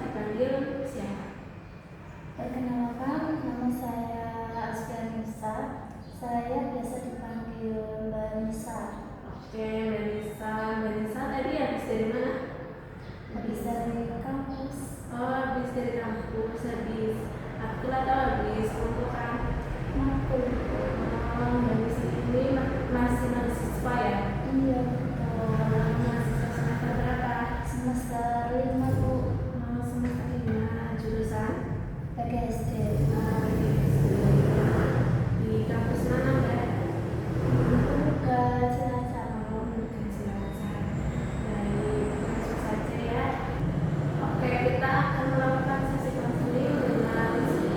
dipanggil siapa? Perkenalkan, nama saya Asfianisa. Saya biasa dipanggil Mbak Nisa. Oke, Mbak Nisa. Mbak Nisa tadi habis dari mana? Habis dari kampus. Oh, habis dari kampus, habis akul atau habis kumpulan? Makul. Oh, Mbak Nisa ini masih mahasiswa ya? Iya. Mahasiswa semester berapa? Semester 5 Bu. Oh, semester 5, jurusan? PGSD. Di kampus mana, Mbak? Ke Cilacap. Ke Cilacap. Baik, langsung saja ya. Oke, kita akan melakukan sesi konseling dengan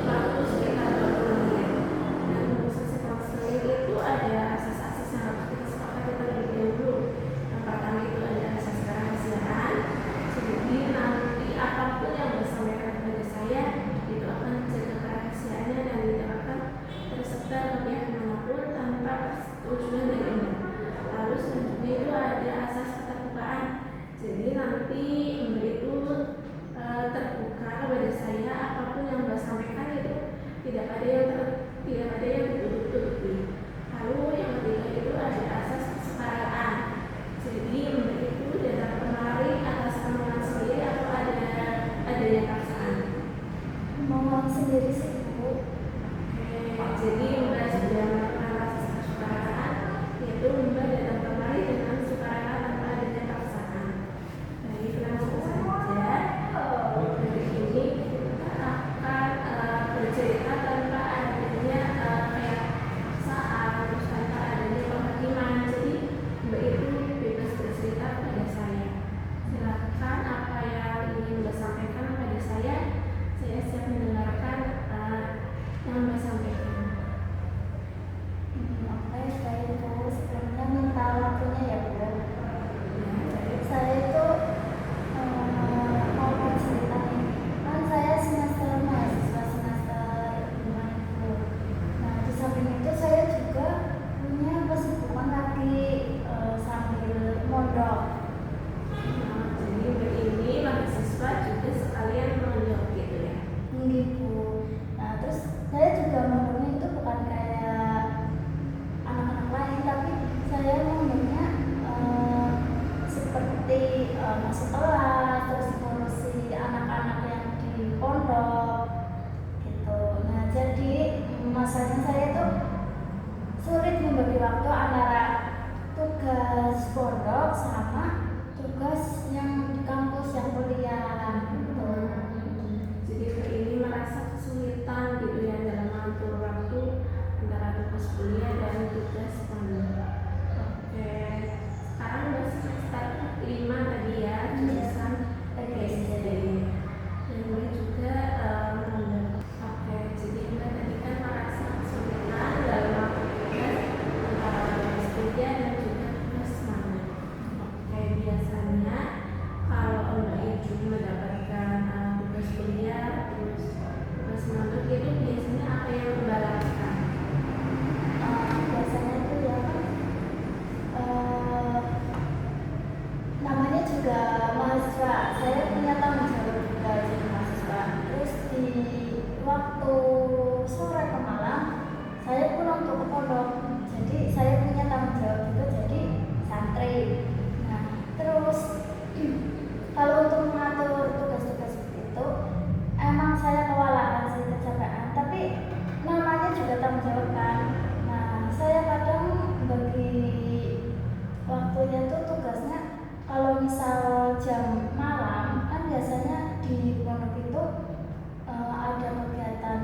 waktu sekitar 20 menit. Dan untuk sesi konseling itu ada asas-asas yang harus kita sepakati terlebih dahulu. Yang pertama itu ada asas kerahasiaan. Jadi nanti apapun yang disampaikan kepada saya itu akan menjaga kerahasiaannya dan tidak akan tersebar ke pihak manapun tanpa persetujuan dari Anda. Lalu selanjutnya itu ada asas keterbukaan. Jadi nanti Mbak itu terbuka kepada saya, apapun yang Mbak sampaikan itu tidak ada yang ditutup-tutupi. Lalu yang ketiga itu ada asas kesetaraan. Jadi Mbak itu datang kemari atas kemauan sendiri atau adanya paksaan? Kemauan sendiri sih Bu. Jadi Mbak sudah melakukan asas kesetaraan, yaitu Mbak datang kemari dengan sukarela tanpa adanya paksaan. Baik, langsung saja. Hari ini kita akan bercerita tanpa adanya kayak paksaan, terus tanpa adanya penghakiman. Jadi Mbak itu bebas bercerita kepada saya. Silakan apa yang ingin Mbak sampaikan kepada saya siap mendengarkan yang Mbak sampaikan. Oke, baik Bu. Sebelumnya minta waktunya ya Bu. Saya itu mau bercerita nih. Kan saya mahasiswa semester 5 itu. Nah, di samping itu saya juga punya kesibukan lagi sambil mondok. Jadi Mbak ini mahasiswa juga sekalian mondok gitu ya? Gitu. Nah, terus saya juga mondoknya itu bukan kayak anak-anak lain, tapi saya mondoknya seperti masuk kelas, terus ngurusi anak-anak yang di pondok gitu. Nah, jadi masanya saya tuh sulit membagi waktu antara tugas pondok sama tugas yang di kampus yang kuliah gitu. Jadi Mbak ini merasa kesulitan gitu ya dalam mengatur waktu antara tugas kuliah dan tugas pondok. Oke, sekarang Mbak semester 5 tadi ya, jurusan PGSD. Dan Mbak juga mondok. Oke, jadi Mbak tadi kan merasa kesulitan dalam mengatur tugas antara tugas kuliah dan juga tugas mondok. Oke, biasanya kalau Mbak itu mendapatkan tugas kuliah terus tugas mondok itu biasanya apa yang Mbak lakukan? Biasanya itu ya kan namanya juga mahasiswa, saya punya tanggung jawab juga jadi mahasiswa. Terus di waktu sore ke malam saya pulang untuk ke pondok, jadi saya punya tanggung jawab juga jadi santri. Nah, terus kalau untuk mengatur tugas-tugas itu emang saya kewalahan sih, kecapean, tapi namanya juga tanggung jawab kan. Nah, saya kadang bagi waktunya tuh tugasnya kalau misal jam malam kan biasanya di pondok itu ada kegiatan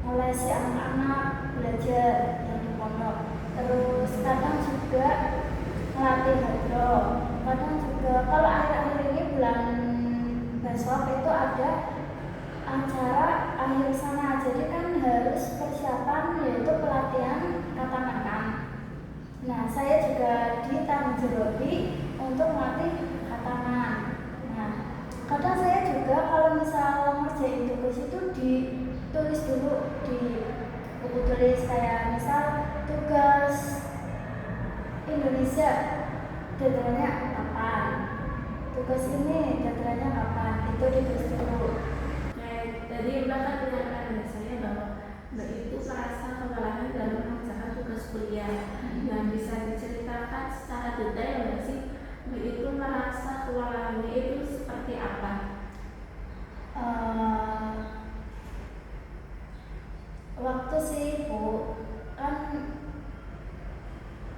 ngelesi anak-anak belajar yang di pondok. Terus kadang juga ngelatih hadro. Kadang juga kalau akhir-akhir ini bulan besok itu ada acara akhir sana, jadi kan harus persiapan yaitu pelatihan kata-kata. Nah, saya juga ditanggung untuk melatih katangan. Nah, kadang saya juga kalau misal ngerjain tugas itu ditulis dulu di buku tulis, kayak misal tugas Indonesia deadline-nya kapan. tugas ini deadline-nya kapan, itu ditulis dulu. Kayak tadi Mbak kan menyampaikan pada saya bahwa Mbak itu merasa kewalahan dalam mengerjakan tugas kuliah. Nah, bisa diceritakan secara detail nggak sih Mbak itu merasa kewalahannya itu seperti apa? Waktu sih Bu, kan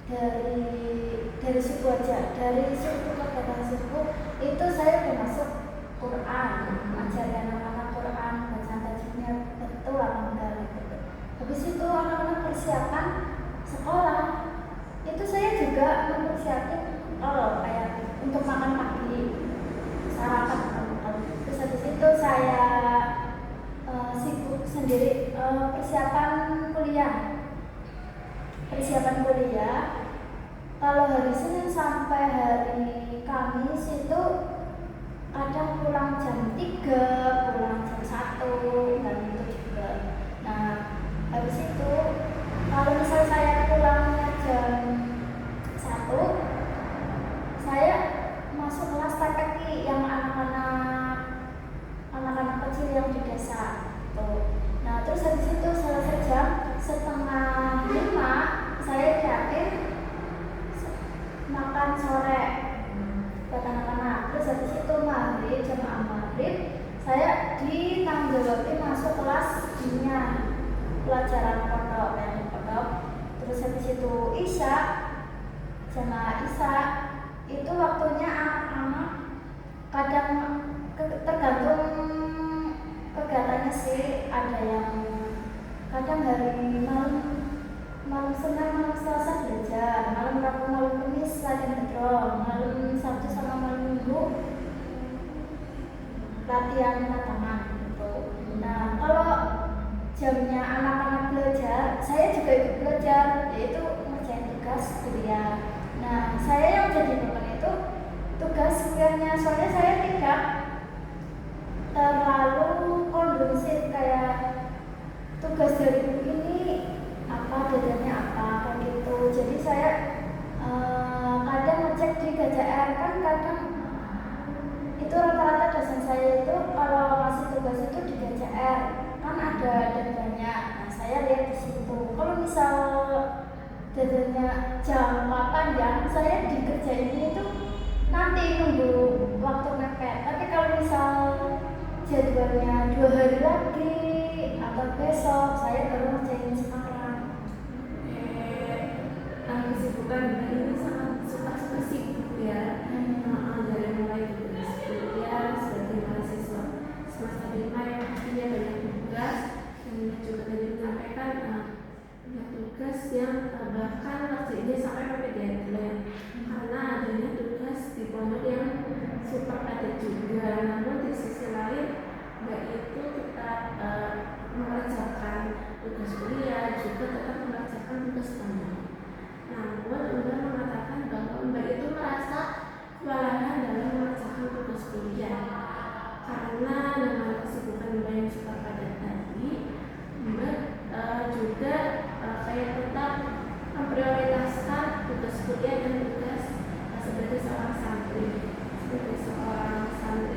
dari suku aja, dari suku ke kata suku itu saya udah masuk Quran, ajaran anak-anak Quran, bacaan tajwidnya betul apa enggak gitu. Habis itu anak-anak persiapan sekolah, itu saya juga mempersiapkan kayak untuk makan pagi, sarapan. Terus habis itu saya sibuk sendiri persiapan kuliah. Kalau hari Senin sampai hari Kamis itu kadang pulang jam 3, pulang jam 1, dan itu juga. Nah, habis itu kalau misal saya pulangnya jam 1, saya masuk kelas TPQ yang anak-anak kecil yang di desa tuh. Nah, terus habis itu selesai jam 4:30 saya siapin makan sore buat anak-anak. Terus habis itu jamaah maghrib saya ditanggung jawabin masuk kelas dinya, pelajaran pondok yang di pondok. Terus habis itu jamaah isya itu waktunya anak-anak kadang tergantung kegiatannya sih, ada yang kadang hari malam Senin, malam Selasa belajar, malam Rabu, malam Kamis latihan kedrong, malam Sabtu sama malam Minggu latihan tangan gitu. Nah, kalau jamnya anak-anak belajar, saya juga ikut belajar, yaitu ngerjain tugas kuliah. Nah, saya yang jadi beban itu tugas kuliahnya, soalnya saya tidak terlalu kondusif kayak tugas dari buku ini apa, bedanya apa kayak gitu. Jadi saya kadang ngecek di KJR, kan kadang itu rata-rata dosen saya itu kalau kasih tugas itu di KJR kan ada datanya. Nah, saya lihat di situ. Kalau misal datanya jam 8 ya, saya dikerjain itu nanti nunggu waktu mepet. Tapi kalau misal jadwalnya 2 hari lagi atau besok, saya baru ngerjain sekarang. Kesibukan ini sangat suka sibuk ya. Dari mulai tugas kuliah sebagai mahasiswa semester 5 yang pastinya banyak tugas, dan juga tadi menyampaikan banyak tugas yang bahkan ngerjainnya sampai mepet deadline karena adanya tugas di pondok yang super padat juga. Namun di sisi lain Mbak itu tetap mengerjakan tugas kuliah, juga tetap mengerjakan tugas pondok. Namun Mbak mengatakan bahwa Mbak itu merasa kewalahan dalam mengerjakan tugas kuliah karena dengan kesibukan Mbak yang super padat tadi, Mbak juga kayak tetap memprioritaskan tugas kuliah dan tugas sebagai seorang santri.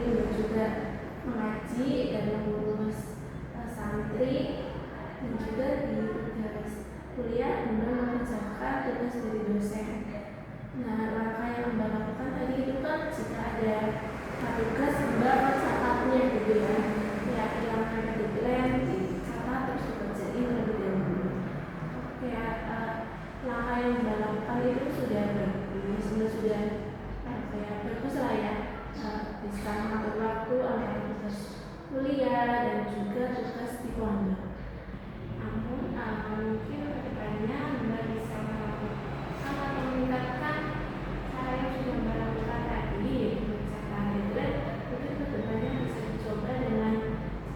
Mbak juga mengaji dan mengurus santri, dan juga di tugas kuliah Mbak mengerjakan tugas dari dosen. Nah, langkah yang Mbak lakukan tadi itu kan jika ada tugas Mbak mencatatnya gitu ya, yang ada deadline dicatat terus dikerjain terlebih dahulu. Langkah yang Mbak lakukan itu sudah bagus, sudah bagus lah ya, bisa mengatur waktu antara tugas kuliah dan juga tugas di pondok. Namun mungkin kedepannya Mbak bisa melakukan atau meningkatkan cara yang sudah Mbak lakukan tadi, yaitu mencatat deadline. Mungkin kedepannya bisa dicoba dengan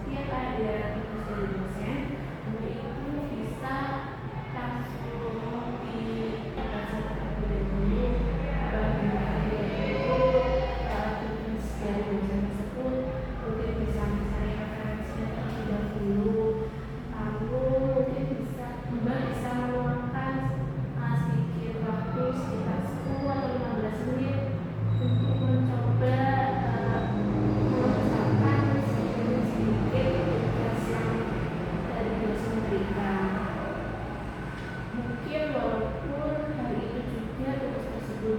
setiap ada tugas dari dosen, Mbak itu bisa langsung dibaca terlebih dahulu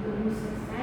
belum selesai